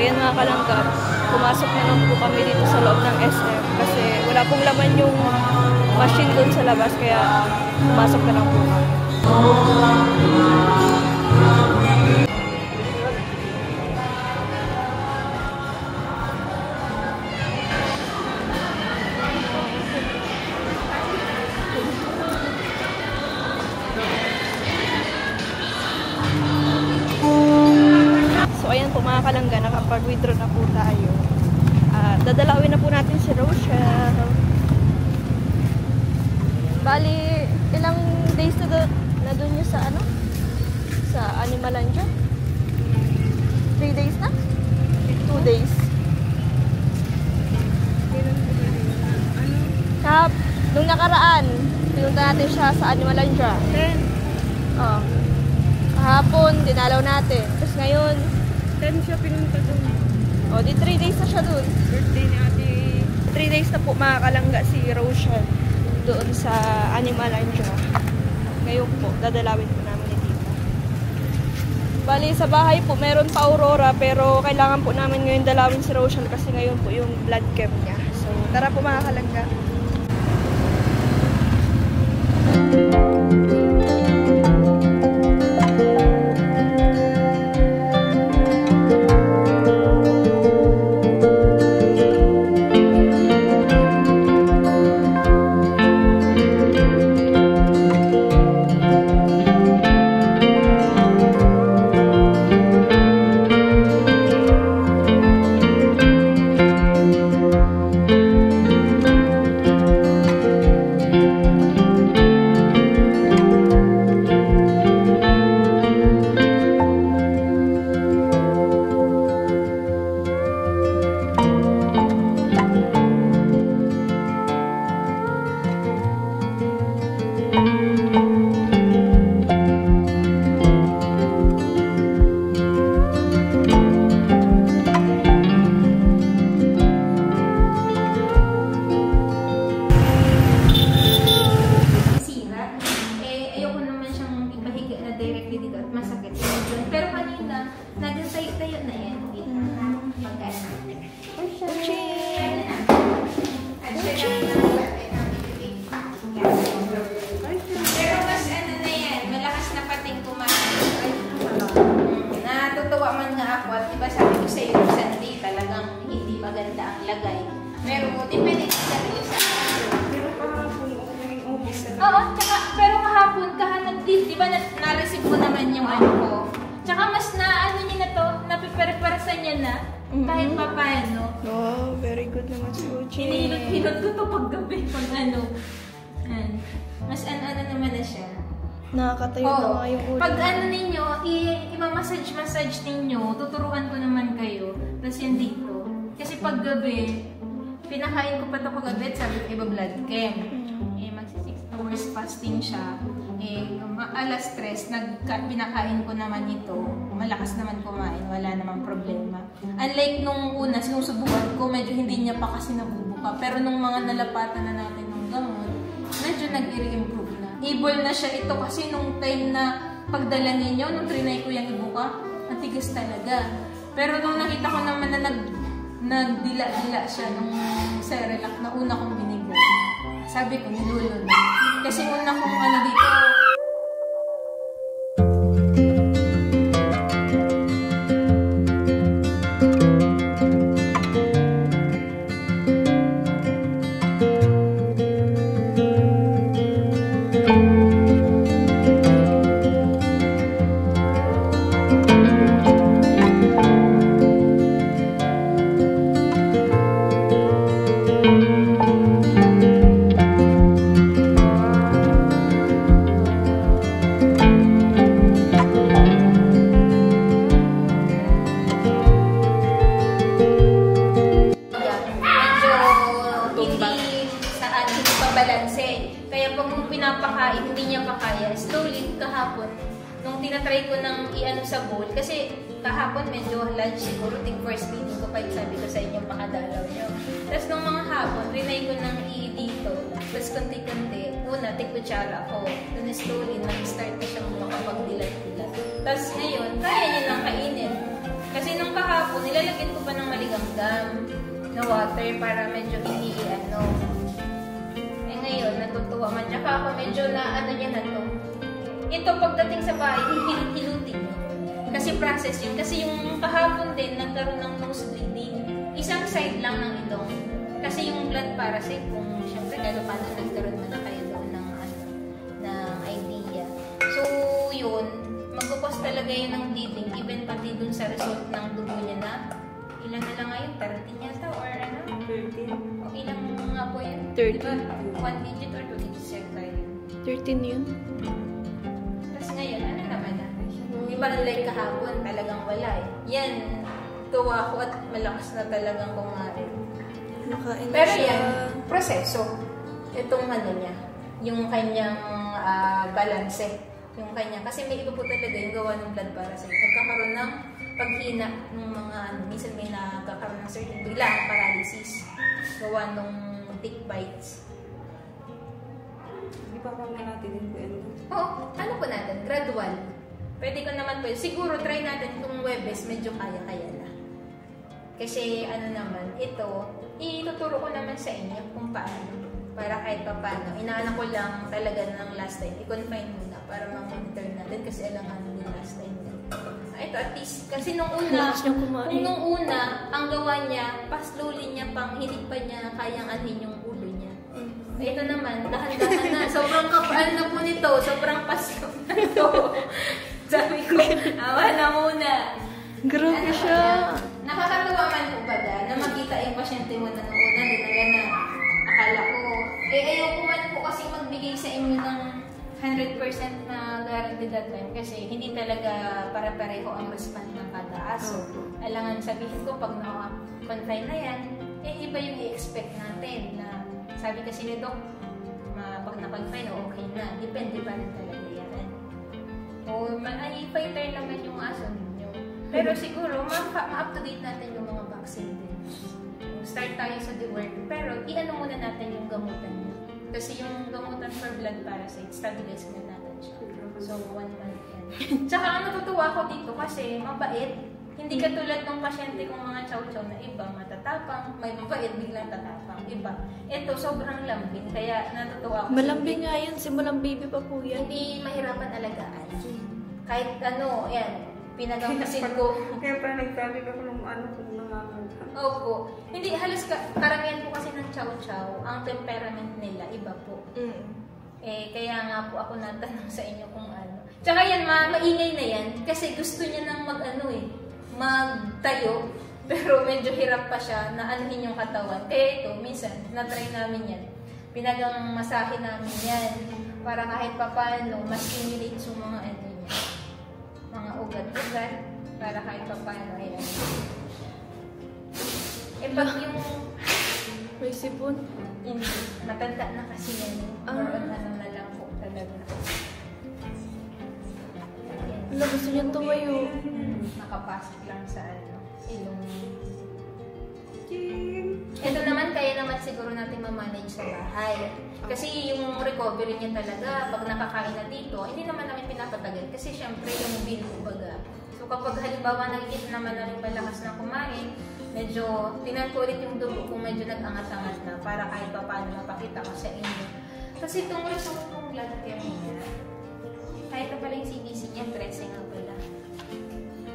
ayan mga kalanggap, pumasok na lang po kami dito sa loob ng SM kasi wala pong laman yung machine doon sa labas, kaya pumasok na lang po kami. Ayan po mga kalangga, nakapag-withdraw na po tayo. Dadalawin na po natin si Rochelle. Bali, ilang days na doon nyo sa ano? Sa Animalandia? 3 days na? 2 days. Nung nakaraan, pinunta natin siya sa Animalandia. 10. Oh. Kahapon, dinalaw natin. Tapos ngayon, 10 siya pinunta doon. O, di 3 days na siya doon. Birthday ni ate. 3 days na po mga kalangga si Rochelle doon sa Animalandia. Ngayon po, dadalawin po namin ni Tita. Bali, sa bahay po, meron pa Aurora, pero kailangan po namin ngayon dalawin si Rochelle kasi ngayon po yung blood chem niya. So, tara po mga kalangga. Pero depende sa pero kahapon yung ubos. Oo, tsaka pero kahapon di ba na-receive mo naman yung ano ko. Tsaka mas na ano niya na to, napiperperasan niya na kahit pa paano. Oh, very good naman si Uchi. Hinilot ko to paggabi pag ano. Mas ano naman na siya. Nakakatayo na nga yung ulo. Pag ano ninyo, i-massage ninyo, tuturuan ko naman kayo. Tapos yan dito. Kasi pag gabi, pinakain ko pa ito kagabi at sabi ko iba blood chem. Magsi 6 hours fasting siya. Alas 3, pinakain ko naman ito. Malakas naman kumain, wala namang problema. Unlike nung una, sinusubukan ko, medyo hindi niya pa kasi nabubuka. Pero nung mga nalapatan na natin ng gamot, medyo nag-i-improve na. Able na siya ito kasi nung time na pagdala ninyo, nung trinay ko yung ibuka, matigas talaga. Pero nung nakita ko naman na nagdila-dila siya nung Cerelac na una kong binigay. Sabi ko, nilulo na. Kasi una kong ano dito, pinapakain, hindi niya pa kaya. Slowly, kahapon, nung tinatry ko ng i-ano sa bowl, kasi kahapon medyo lunch siguro, ting first meeting ko pa yung sabi ko sa inyo, pakadalaw nyo. Tapos nung mga hapon, rinay ko ng dito, tapos konti-konti, una, tig-kutsara ko. Then slowly, nag-start na siyang makapagdilat-dilat. Tapos ngayon, kaya niya nang kainin. Kasi nung kahapon, nilalagyan ko amalgam na water para medyo hindi ano. Eh ngayon, natutuwa man. Tsaka ako medyo na ano niya na to. Ito pagdating sa bahay, hihilut-hilutin. Kasi process yun. Kasi yung kahapon din, nagkaroon ng nose bleeding. Isang side lang ng ilong. Kasi yung blood parasite, kung syempre kahit paano nagkaroon man na kayo doon ng, ano, ng idea. So, yun, magkukos talaga yun ng bleeding, even pati dun sa result ng dugo niya na, ilan na lang ngayon, 13 yata, or ano? 13. O ilang nga po yun? 13. Diba? 1 digit or 2 digits yata yun. 13 yun. Tapos ngayon, ano naman na? Diba like kahapon, talagang wala eh. Yan, tuwa ko at malakas na talagang kumain. Nakain Pero siya. yan, proseso. Itong ano niya, yung kanyang balanse. Yung kanya, kasi may iba po talaga yung gawa ng blood parasite. Nagkakaroon ng paghina ng mga ano, minsan may nakakaroon ng certain biglang paralysis. Gawa ng tick bites. Di ba kami natin din po yan? Oo, ano po natin? Gradual. Pwede ko naman po, siguro try natin kung Webes, medyo kaya-kaya na. Kasi ano naman, ito, ituturo ko naman sa inyo kung paano. Para kahit pa paano. Inaanak ko lang talaga ng last time. I-confine muna para ma-monitor natin kasi alangan din last time. Ito at least, kasi nung una, kung nung una, ang gawa niya, pa-slowly niya pang hilig pa niya kayang anhin yung ulo niya. Ito naman, dahan-dahan na. Sobrang kapal na po nito. Sobrang pasko na to. Sabi ko, awa na muna. Grabe siya. Nakakatawa man po ba na makita yung pasyente mo na nung una, na akala ko, ayoko man po kasi magbigay sa inyo ng 100% na guarantee that time kasi hindi talaga para-pareho ang respond ng kada aso. Alangan sabihin ko, pag naka-confine na yan, iba yung i-expect natin na sabi kasi ni Doc, pag na-confine, okay na. Depende pa rin talaga yan. O, fighter naman yung aso ninyo. Pero siguro, ma-up-to-date natin yung mga vaccine din. Start tayo sa deworm, pero i-ano muna natin yung gamutan niya. Kasi yung gamutan for blood parasite, stabilize muna natin siya. So, 1 month yan. Tsaka ang natutuwa ko dito kasi mabait. Hindi katulad ng pasyente kong mga chow-chow na iba, matatapang, may mabait, biglang tatapang. Iba. Ito, sobrang lambing, kaya natutuwa ko. Malambing nga yun, simulang baby pa po yan. Hindi mahirapan alagaan. Kahit ano, yan, pinagamasin ko. Kaya pa nagsabi ko kung ano kung nangangagal. Opo. Hindi, halos karamihan po kasi ng chow-chow, ang temperament nila, iba po. Eh, kaya nga po ako natanong sa inyo kung ano. Tsaka yan, maingay na yan, kasi gusto niya nang magtayo, pero medyo hirap pa siya na anuhin yung katawan. Kaya ito, minsan, na-try namin yan. Pinagang masahe namin yan, para kahit papano, mas stimulate yung mga ano niya. Mga ugat-ugat, para kahit papano, ayan. Eh, pag yung... May sipon. Hindi. Matanda na kasi yan. Or ano na lang po talaga. Wala, gusto niyang tumayo. Nakapasok lang sa ano, ilong. Ito naman, kaya naman siguro natin ma-manage sa bahay. Kasi yung recovery niya talaga, pag nakakain na dito, hindi naman namin pinapatagal. Kasi syempre yung bill, kumbaga. So kapag halimbawa nakikita naman na rin malakas na kumain, medyo tinan ko ulit yung dugo kung medyo nag-angat-angat na para kahit pa paano mapakita ko sa inyo. Kasi itong result ng blood care niya, kahit na pala yung CBC niya, 13 nga pala.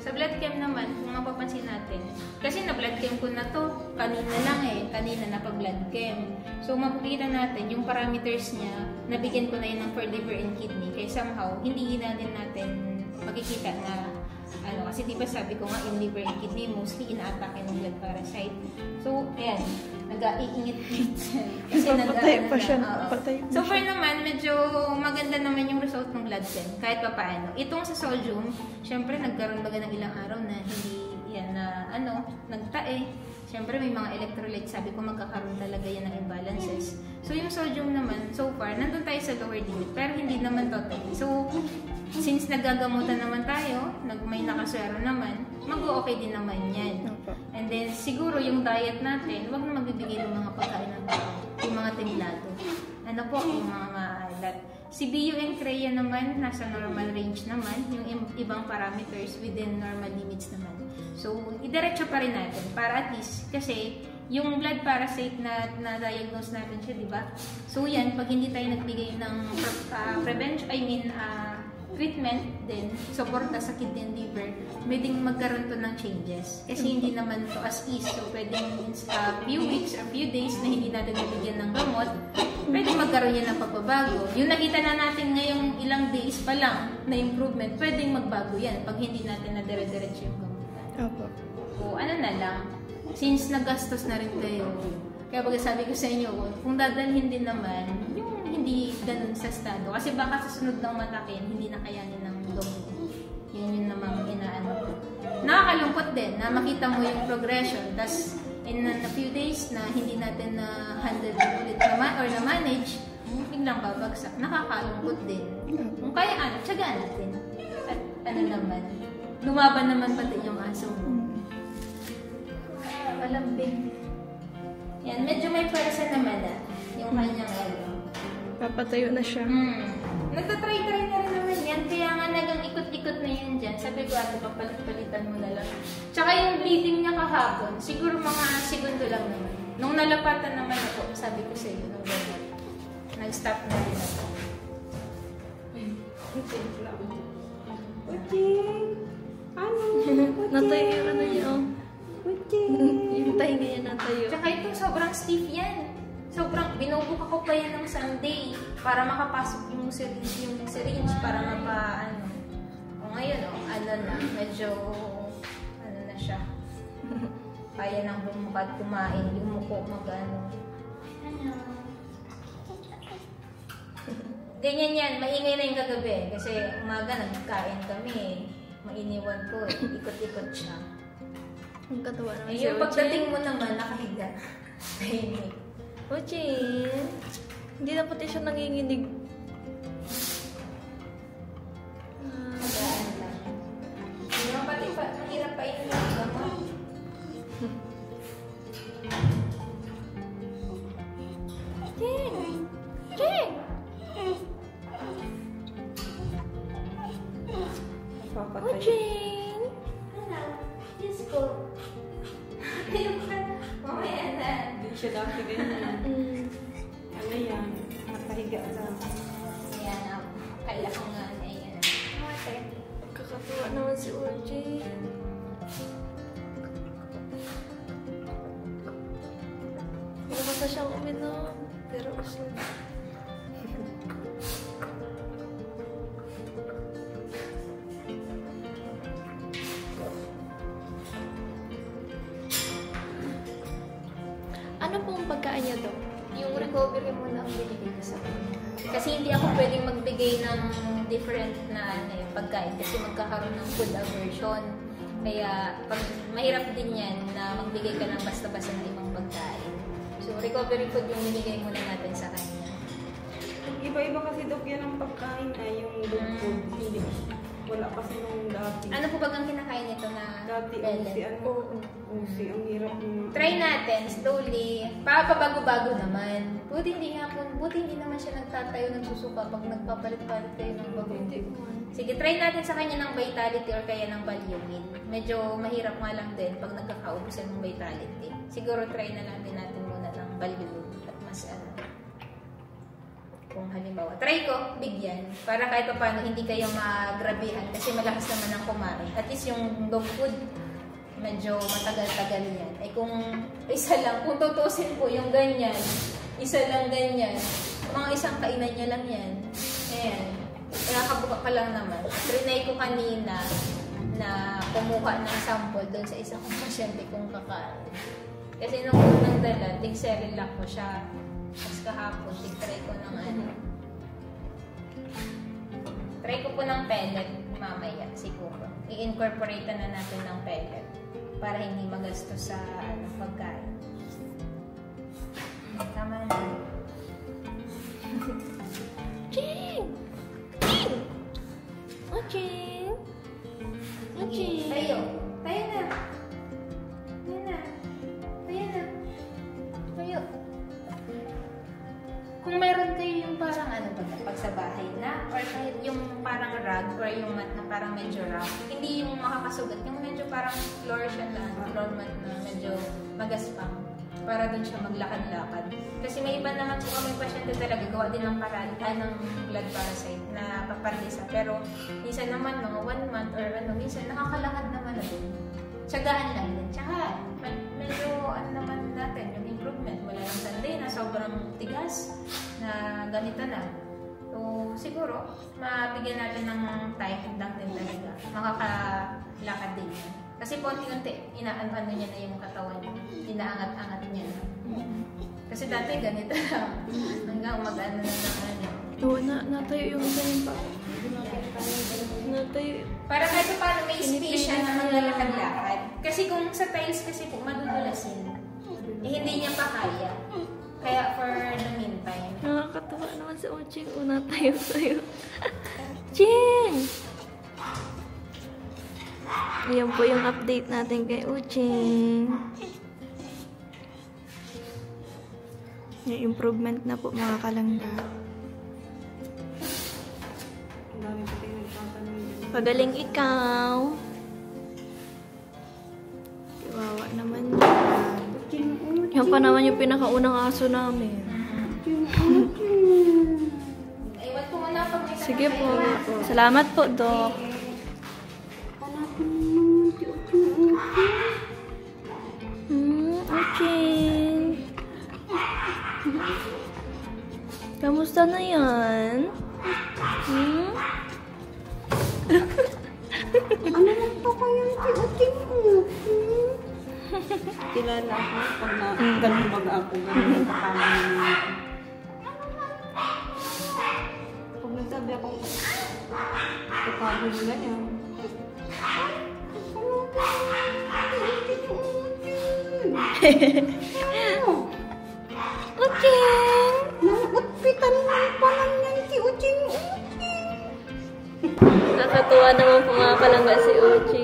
Sa blood chem naman, kung mapapansin natin, kasi na-blood chem ko na to, kanina lang kanina na pa-blood chem. So, mapakita natin yung parameters niya, nabigyan ko na yun ng for liver and kidney, kaya somehow, hindi na din natin makikita na, ano, kasi diba sabi ko nga, yung liver and kidney, mostly ina-atake ng blood parasite. So, ayan, nag-iingit-ingit siya. Kasi patay pa siya. So far naman, medyo maganda naman yung result ng blood chem, kahit pa paano. Itong sa sodium, syempre nagkaroon baga ng ilang araw na hindi yan na nagtae. Syempre may mga electrolytes, sabi ko magkakaroon talaga yan ng imbalances. So yung sodium naman, so far, nandun tayo sa lower limit, pero hindi naman totally. So, since naggagamutan naman tayo, may nakaswero naman, mag-o-okay din naman yan. And then, siguro yung diet natin, wag na magbibigay ng mga pagkain ng tao, yung mga templado. Ano po, yung mga maalat. Si Bio and Crea naman, nasa normal range naman. Yung ibang parameters within normal limits naman. So, idiretso pa rin natin para at least, kasi yung blood parasite na na-diagnose natin siya, di ba? So, yan, pag hindi tayo nagbigay ng treatment din, suporta sa kidney and liver, pwedeng magkaroon to ng changes. Kasi hindi naman to as is. So, pwedeng few weeks or few days na hindi natin nabigyan ng gamot, pwedeng magkaroon yan ng pagbabago. Yung nakita na natin ngayong ilang days pa lang na improvement, pwedeng magbago yan pag hindi natin nadire-diretso yung gamot. Opo. O ano na lang, since nagastos na rin kayo, kaya pag sabi ko sa inyo, kung dadalhin din naman, yung hindi ganun sa estado. Kasi baka sa sunod ng matakin, hindi na kayanin ng gamot. Yun namang inaano ko. Nakakalungkot din na makita mo yung progression, tas in a few days na hindi natin na handle ulit naman or na-manage, biglang babagsak. Nakakalungkot din. Kung kaya tiyagaan natin. At ano naman, lumaban naman pati yung aso mo. Malambing. Yan, medyo may pwersa naman yung kanyang Papatayo na siya. Nagtatry-try na rin naman yan. Kaya nga nagang ikot-ikot na yun dyan. Sabi ko, papalit-palitan mo na lang. Tsaka yung bleeding niya kahapon, siguro mga segundo lang naman. Nung nalapatan naman ako, sabi ko sa iyo, nung gano'n, nag-stop na rin ako. Ano? Natayo yung ano niya, oh. Yung tayo niya natayo. Tsaka ito, sobrang stiff yan. Sobrang, binubuk ako pa yan ng Sunday para makapasok yung syringe para mapa, O ngayon, ano na, medyo, ano na siya. Kaya nang bumukad, kumain, yumuko, mag-ano. Ganyan yan, maingay na yung kagabi. Kasi umaga, nagkain kami. Mainiwan ko, ikot-ikot siya. Ang katawa naman Yung pagdating mo naman, nakahiga. Tahimik. Ochin, hindi na pati siya nanginginig. Magaan lang. Yung pati pa, mahirap pa yun yung gamot. Jing! Jing! Papatay. Jing! Ano? Diyos ko. Ayun ka. Mamaya na. Hindi siya dati ganyan. Ano yan? Nakahiga lang. Ayan, kailangan nga na yan. Kakatuwa naman si Ochin. Lakas na siyang uminom. Pero gusto niya. Ano pong pagkain niya to? Yung recovery mo na ang binigay ko sa kanya. Kasi hindi ako pwedeng magbigay ng different na pagkain kasi magkakaroon ng food aversion. Kaya pag, mahirap din yan na magbigay ka ng basta-basta ng ibang pagkain. So recovery food yung binigay muna natin sa kanya. Iba-iba kasi Dok yan ang pagkain ay yung dog food. Hindi. Wala kasi nung dati. Ano po bagang kinakain nito na Dati pellet? usi, ang hirap ng... Try natin, slowly. Papabago-bago naman. Buti hindi naman siya nagtatayo, nagsusuka pag nagpapalit-palit kayo ng bago. Sige, try natin sa kanya ng Vitality or kaya ng Valiumid. Medyo mahirap nga lang din pag nagkakaubusan ng Vitality. Siguro try na lang din natin muna ng Valiumid at mas kung halimbawa, try ko, bigyan. Para kahit pa paano hindi kayo magrabihan kasi malakas naman ang kumain. At least yung dog food, medyo matagal-tagal yan. Ay kung isa lang, kung tutusin po yung ganyan, isa lang ganyan, mga isang kainan niya lang yan. Ayan. Nakakabuka ka lang naman. Trinay ko kanina na kumuha ng sample doon sa isang pasyente kong kakain. Kasi nung unang dala, tig-Cerelac ko siya. Tapos kahapon, try ko ng try ko po ng pellet mamaya siguro. I-incorporate na natin ng pellet para hindi magastos sa pagkain. Tama na. Ching! Ching! Oh, Ching! Oh, Ching! Tayo. Tayo na. Tayo na. Tayo na. Tayo. Kung meron kayo yung parang pag sa bahay parang medyo rough. Hindi yung makakasugat, yung medyo parang floor siya na, floor mat na medyo magaspang para dun siya maglakad-lakad. Kasi may iba naman po kami pasyente talaga, gawa din ng ng blood parasite na paparalisa. Pero minsan naman, mga 1 month or ano, minsan nakakalakad naman na dun. Tsagaan lang din. Tsaka medyo ano naman natin, yung improvement. Wala lang Sunday na sobrang tigas na ganito na. So, siguro, mabigyan natin ng time lang din talaga. Makakalakad din yan. Kasi konti-unti, inaano niya na yung katawan niya. Inaangat-angat niya na. Kasi dati ganito lang. Hanggang mag-ano na ano. Oo, natayo yung ganun pa. Natayo. Para kahit paano may space siya na maglalakad-lakad. Kasi kung sa tiles kasi po, madudulas yun. Eh, hindi niya pa kaya. Kaya for the meantime. Nakakatawa naman si Oching. Una tayo sa'yo. Ching! Ayan po yung update natin kay Oching. Yung improvement na po mga kalangga. Ang dami pa tayo nagtatanong yun. Pagaling ikaw. Kawawa naman yan. Yan pa naman yung pinakaunang aso namin. Iwan ko muna pag may Sige po. Salamat po, Doc. Okay. Kamusta na yan? Ano lang pa kayang tiuting mo? Kilala ako pag ganun baga ako, ganun ang kapamay niya. Pag nagsabi ako, kapagod nila yan. Okay. Nangutpitan ng palang yan si Uching. Nakatuwa naman po mga kalangga si Uchi.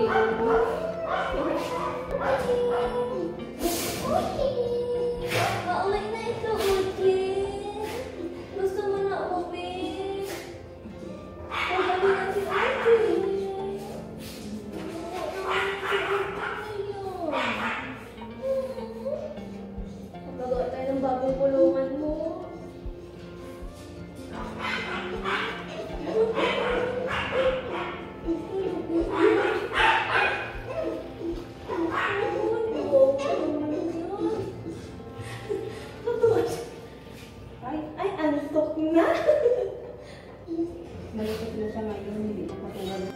Maulay na ito, Uchi. Gusto mo na uwi. Pagaling na si Uchi. Magagawa tayo ng bagong kulungan mo. Ay, antok na. Malapit na siya ngayon, hindi ko patulad.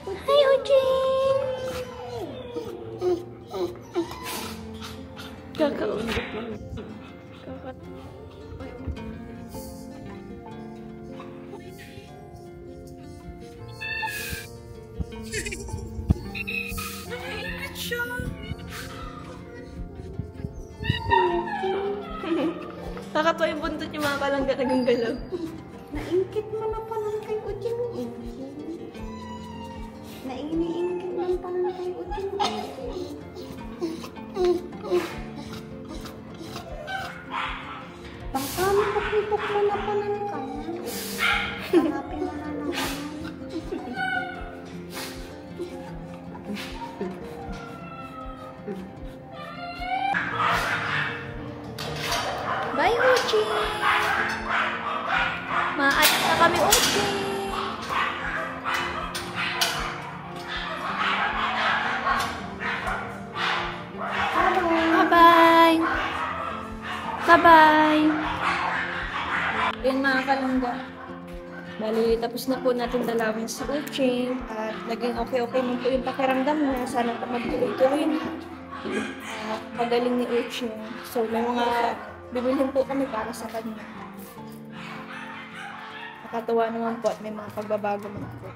Hi, Uching! Kakatuwa yung buntot yung mga kalangga naganggalaw. Naingkit mo na pa ng kay Uching. Nainiingkit mo na pa ng kay Uching. Baka mapakitok mo na pa ng kanya. Hanapin mo na naman. Bye, Uchi! Maalis na kami, Uchi! Bye-bye! Bye-bye! Yan mga kalangga. Bali, tapos na po natin dalawin si Uchi. At naging okay-okay mo po yung pakiramdam niya. Sana pa magtuloy-tuloy na. Pagaling ni Uchi. So, may mga bibilhin po kami para sa kanya. Nakatawa naman po at may mga pagbabago naman po.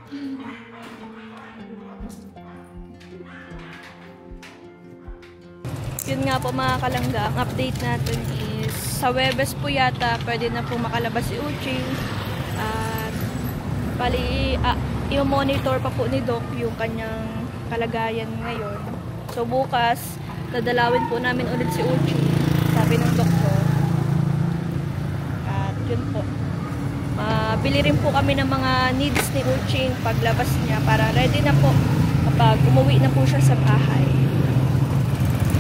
Yun nga po mga kalangga, ang update natin is sa Webes po yata pwede na po makalabas si Uchi. At bali, i-monitor pa po ni Doc yung kanyang kalagayan ngayon. So bukas, dadalawin po namin ulit si Uchi, sabi ng doktor. At yun po. Bili rin po kami ng mga needs ni Uching paglabas niya para ready na po kapag umuwi na po siya sa bahay.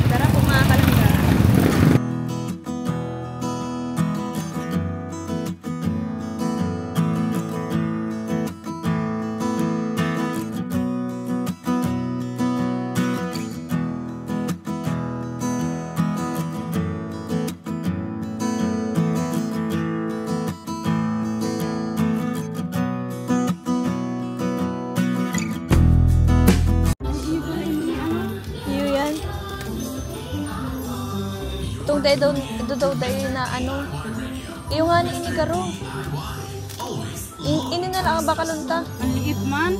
Tara po mga kalangga. Itong daw na ano. Iyo nga ni inigaro. Ini na lang baka lunta. Ang liit man.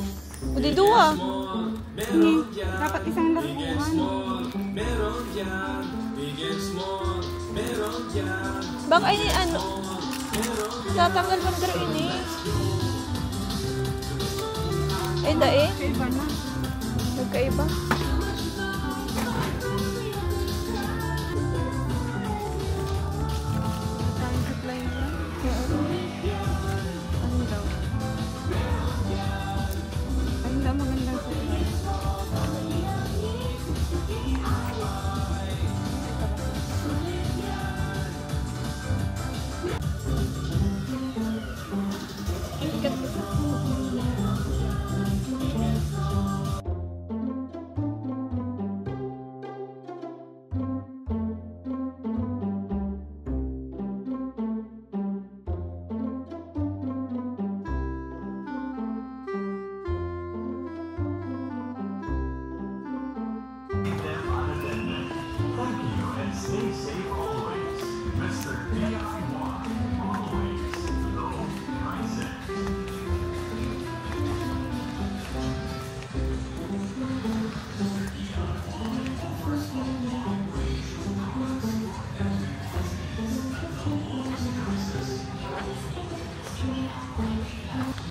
Udi duwa. Dapat isang laruan. Baka ini ano. Tatanggal bang daro ini? Ay dae. Iba na. Nagkaiba.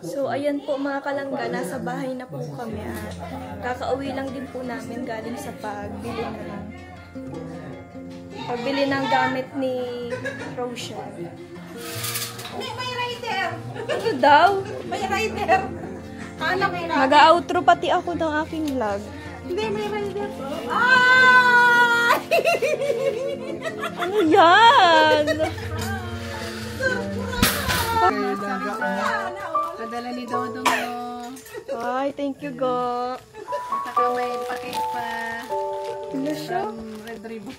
So, ayan po mga kalangga, nasa bahay na po kami at kakauwi lang din po namin galing sa pagbili ng gamit ni Rochelle. May rider! Ano daw? May rider! Mag-outro pati ako ng aking vlog. Hindi, may rider. Ah! Ano yan? Padala ni Dodong. Ay, thank you, go. Saka may pakit pa. Ano siya? Red ribbon.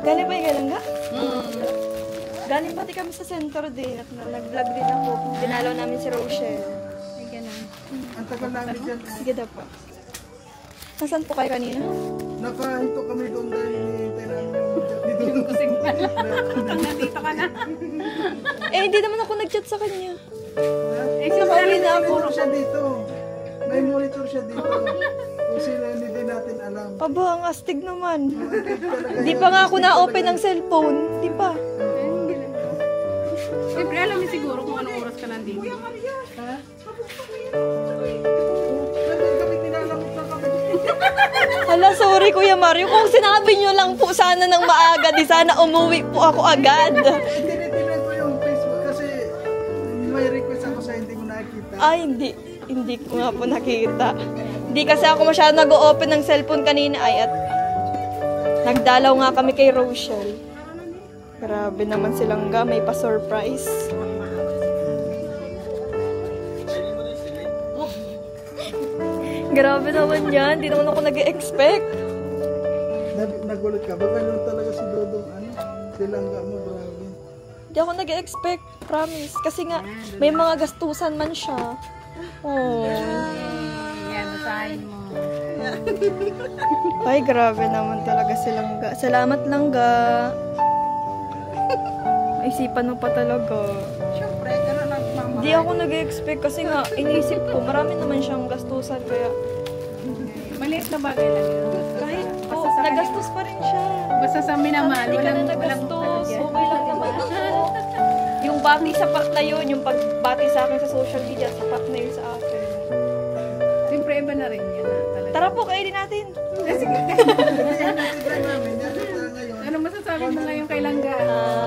Galing ba yung galangga? Galing pati kami sa center din at nag-vlog din ako. Dinalaw namin si Rochelle. Ay, ganun. Ang tagal namin dyan. Sige daw po. Nasaan po kayo kanina? Nakahinto kami doon dahil hinihintay namin dito. Kusing pa lang. Nandito ka na. Eh, hindi naman ako nag-chat sa kanya. Eh, Nakauwi na ako. Monitor siya dito. May monitor siya dito. Kung sila hindi din natin alam. Aba, ang astig naman. Talaga Hindi yan. pa nga ako na-open ng cellphone. Di ba? Siyempre, alam niyo siguro kung anong oras ka nandito. Ha? Nandun kami, nilalamot na kami. Hala, sorry Kuya Mario. Kung sinabi nyo lang po sana ng maaga, di sana umuwi po ako agad. Tinitinan ko yung Facebook kasi may request ako sa hindi mo nakikita. Ay, hindi ko nga po nakita. Hindi kasi ako masyado nag-open ng cellphone kanina ay at nagdalaw nga kami kay Rochelle. Grabe naman silang may pa-surprise. Grabe naman yan. Hindi naman ako nag-expect. Nagulat ka. Baka yun talaga si Dodong silangga mo, grabe. Hindi ako nag-expect. Promise. Kasi nga, may mga gastusan man siya. Oh. Yan, nasahin mo. Ay, grabe naman talaga silang ga. Salamat lang ga. Isipan mo pa talaga. Siyempre, gano'n ang mama. Hindi ako nag-expect kasi nga, inisip ko, marami naman siyang gastusan. Kaya, Maliit na bagay lang yun. kahit po, Basta sa nagastos pa rin siya. Basta sa minamahal, Hindi ka na walang nagastos. Okay lang naman. Yung bati sapat na yun, yung pagbati sa akin sa social media, sapat na yun sa akin. Siyempre, iba na rin yun. Talaga. Tara po, kainin natin. Sige. Hindi yan natin try namin. Yan natin try ngayon. Ano masasabi mo ngayon kay Langga?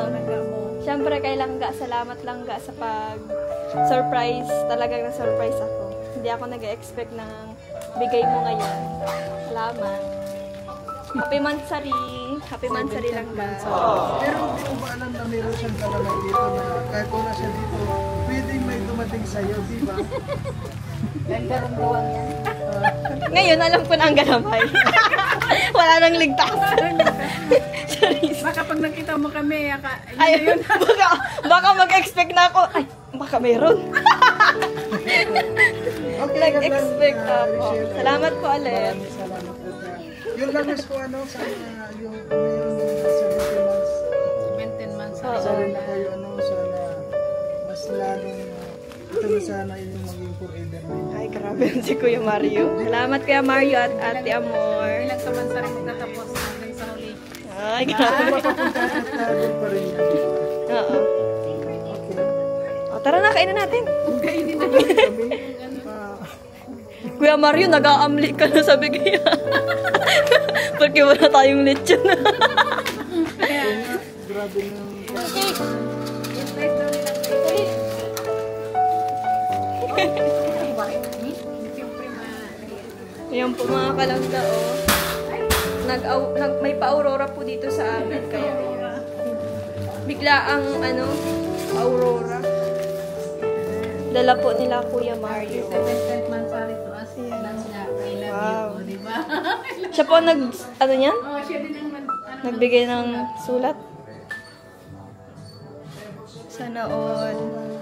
Langga mo. Siya Siyempre kay Langga, salamat Langga sa pag-surprise. Talagang na-surprise ako. Hindi ako nag-expect ng bigay mo ngayon. Salamat. Happy Mansari. Happy Mansari Langga. Pero hindi ko ba alam na meron siyang kalamay dito na kahit wala siya dito, pwedeng may dumating sa'yo, di ba? Ngayon, alam ko na ang galamay. Wala nang ligtas. Baka pag nakita mo kami, Ay, baka mag-expect na ako. Ay, baka meron. Okay, Nag-expect ako. Salamat po ulit. Salamat po. Yung langis ko sana yung 17 months. Sana na kayo sana mas lalong ito na sana yung maging forever na yun. Ay, grabe si Kuya Mario. Salamat Kuya Mario at Ate Amor. ilang kaman sa rin magtatapos hanggang sa huli. Ay, grabe. Doon pa rin yan. Oo. Okay. O, tara na, kainan natin. Kami, Kuya Mario, nag-aamli ka na sabi kaya. Porque wala tayong lechon. grabe na. Ayan po mga kalangga, oh. May pa-aurora po dito sa amin, kaya ayan. Bigla ang, aurora. Dala po nila Kuya Mario. 17th month sorry to us. I love Wow. you, di ba? Siya po niyan? Oh, siya din ang Nagbigay ng sulat. Sana all.